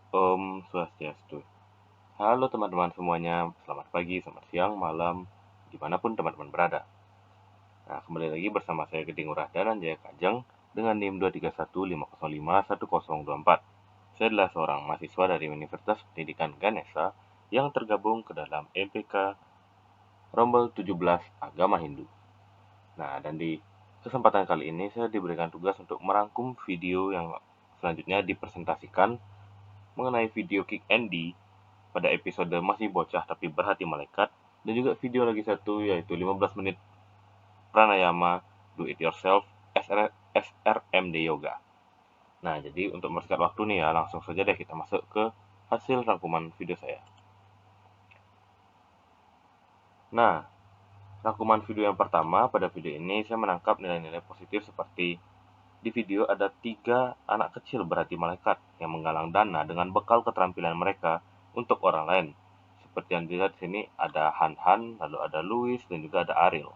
Om Swastiastu. Halo teman-teman semuanya, selamat pagi, selamat siang, malam, dimanapun teman-teman berada. Nah, kembali lagi bersama saya Geding Urahdanan Jaya Kajeng dengan NIM 23150510024. Saya adalah seorang mahasiswa dari Universitas Pendidikan Ganesha yang tergabung ke dalam MPK Rombel 17 Agama Hindu. Nah, dan di kesempatan kali ini saya diberikan tugas untuk merangkum video yang selanjutnya dipresentasikan mengenai video Kick Andy pada episode Masih Bocah Tapi Berhati Malaikat, dan juga video lagi satu yaitu 15 menit pranayama do it yourself SRMD Yoga. Nah, jadi untuk mempersingkat waktu nih ya, langsung saja deh kita masuk ke hasil rangkuman video saya. Nah, rangkuman video yang pertama, pada video ini saya menangkap nilai-nilai positif seperti di video ada 3 anak kecil berhati malaikat yang menggalang dana dengan bekal keterampilan mereka untuk orang lain. Seperti yang dilihat di sini ada Han, lalu ada Louis, dan juga ada Ariel.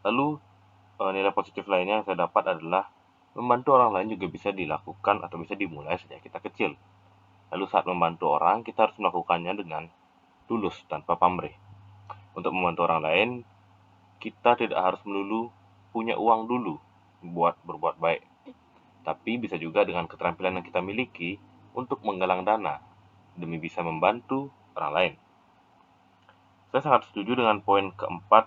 Lalu nilai positif lainnya yang saya dapat adalah membantu orang lain juga bisa dilakukan atau bisa dimulai sejak kita kecil. Lalu saat membantu orang, kita harus melakukannya dengan tulus tanpa pamrih. Untuk membantu orang lain, kita tidak harus melulu punya uang dulu buat berbuat baik. Tapi bisa juga dengan keterampilan yang kita miliki untuk menggalang dana demi bisa membantu orang lain. Saya sangat setuju dengan poin keempat,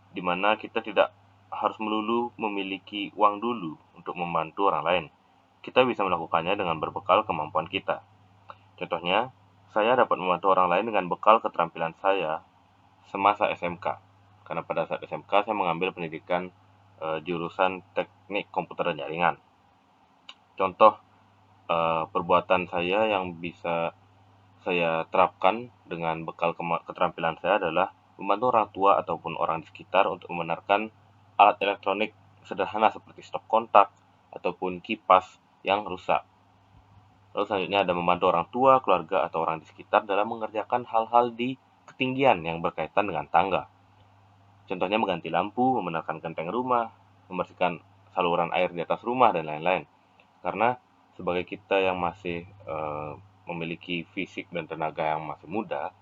di mana kita tidak harus melulu memiliki uang dulu untuk membantu orang lain. Kita bisa melakukannya dengan berbekal kemampuan kita. Contohnya, saya dapat membantu orang lain dengan bekal keterampilan saya semasa SMK. Karena pada saat SMK saya mengambil pendidikan jurusan teknik komputer dan jaringan. Contoh perbuatan saya yang bisa saya terapkan dengan bekal keterampilan saya adalah membantu orang tua ataupun orang di sekitar untuk membenarkan alat elektronik sederhana seperti stop kontak ataupun kipas yang rusak. Lalu selanjutnya ada membantu orang tua, keluarga, atau orang di sekitar dalam mengerjakan hal-hal di ketinggian yang berkaitan dengan tangga. Contohnya mengganti lampu, membenarkan genteng rumah, membersihkan saluran air di atas rumah, dan lain-lain. Karena sebagai kita yang masih memiliki fisik dan tenaga yang masih muda,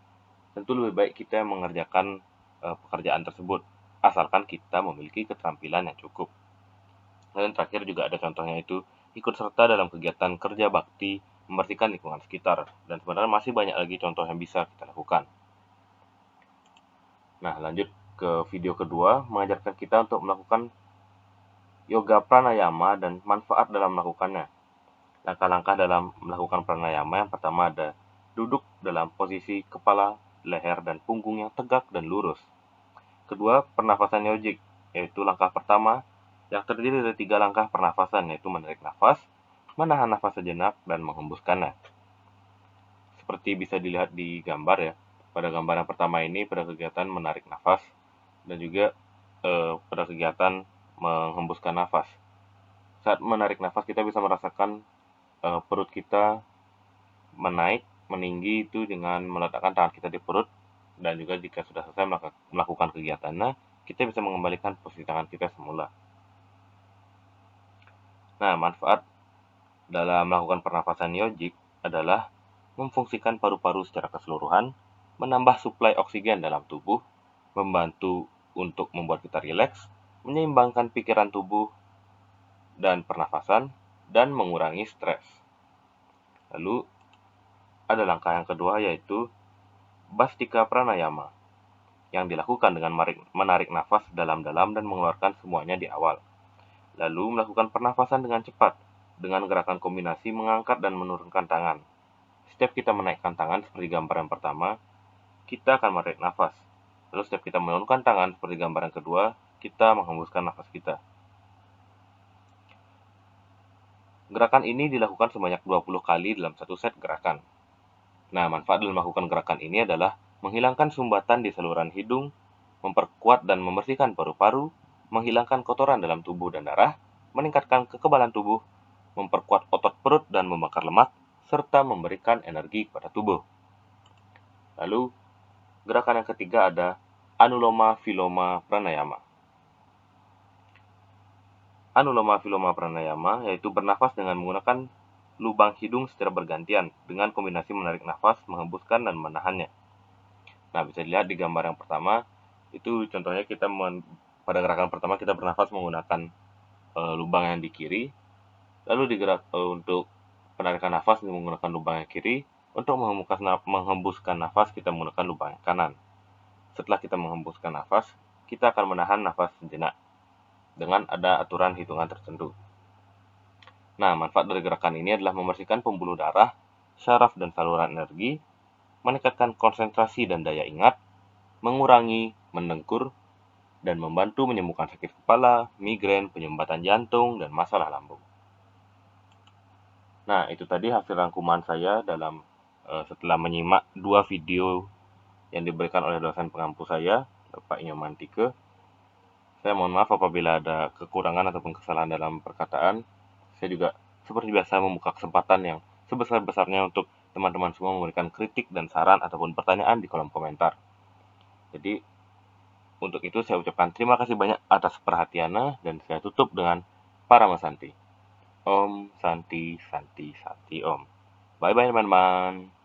tentu lebih baik kita yang mengerjakan pekerjaan tersebut, asalkan kita memiliki keterampilan yang cukup. Dan terakhir juga ada contohnya, itu ikut serta dalam kegiatan kerja bakti, membersihkan lingkungan sekitar, dan sebenarnya masih banyak lagi contoh yang bisa kita lakukan. Nah, lanjut ke video kedua, mengajarkan kita untuk melakukan yoga pranayama dan manfaat dalam melakukannya. Langkah-langkah dalam melakukan pranayama yang pertama ada duduk dalam posisi kepala, leher, dan punggung yang tegak dan lurus. Kedua, pernafasan yojik, yaitu langkah pertama yang terdiri dari 3 langkah pernafasan, yaitu menarik nafas, menahan nafas sejenak, dan menghembuskannya. Seperti bisa dilihat di gambar ya, pada gambar yang pertama ini pada kegiatan menarik nafas, dan juga pada kegiatan menghembuskan nafas. Saat menarik nafas kita bisa merasakan perut kita menaik, meninggi itu dengan meletakkan tangan kita di perut, dan juga jika sudah selesai melakukan kegiatannya, kita bisa mengembalikan posisi tangan kita semula. Nah, manfaat dalam melakukan pernafasan yojik adalah memfungsikan paru-paru secara keseluruhan, menambah suplai oksigen dalam tubuh, membantu untuk membuat kita rileks, menyeimbangkan pikiran tubuh dan pernafasan, dan mengurangi stres. Lalu, ada langkah yang kedua yaitu Bastika Pranayama, yang dilakukan dengan menarik nafas dalam-dalam dan mengeluarkan semuanya di awal. Lalu melakukan pernafasan dengan cepat, dengan gerakan kombinasi mengangkat dan menurunkan tangan. Setiap kita menaikkan tangan seperti gambar yang pertama, kita akan menarik nafas. Lalu setiap kita menurunkan tangan seperti gambar yang kedua, kita menghembuskan nafas kita. Gerakan ini dilakukan sebanyak 20 kali dalam satu set gerakan. Nah, manfaat dalam melakukan gerakan ini adalah menghilangkan sumbatan di saluran hidung, memperkuat dan membersihkan paru-paru, menghilangkan kotoran dalam tubuh dan darah, meningkatkan kekebalan tubuh, memperkuat otot perut dan membakar lemak, serta memberikan energi kepada tubuh. Lalu, gerakan yang ketiga ada Anuloma Viloma Pranayama. Anuloma Viloma Pranayama yaitu bernafas dengan menggunakan lubang hidung secara bergantian dengan kombinasi menarik nafas, menghembuskan, dan menahannya. Nah, bisa dilihat di gambar yang pertama, itu contohnya pada gerakan pertama kita bernafas menggunakan lubang yang di kiri, lalu untuk penarikan nafas menggunakan lubang yang kiri, untuk menghembuskan nafas kita menggunakan lubang yang kanan. Setelah kita menghembuskan nafas, kita akan menahan nafas sejenak dengan ada aturan hitungan tertentu. Nah, manfaat dari gerakan ini adalah membersihkan pembuluh darah, syaraf dan saluran energi, meningkatkan konsentrasi dan daya ingat, mengurangi mendengkur, dan membantu menyembuhkan sakit kepala, migrain, penyumbatan jantung, dan masalah lambung. Nah, itu tadi hasil rangkuman saya setelah menyimak 2 video yang diberikan oleh dosen pengampu saya, Bapak Nyoman Tike. Saya mohon maaf apabila ada kekurangan ataupun kesalahan dalam perkataan. Saya juga seperti biasa membuka kesempatan yang sebesar-besarnya untuk teman-teman semua memberikan kritik dan saran ataupun pertanyaan di kolom komentar. Jadi, untuk itu saya ucapkan terima kasih banyak atas perhatiannya dan saya tutup dengan Parama Santi. Om Santi Santi Santi Om. Bye bye teman-teman.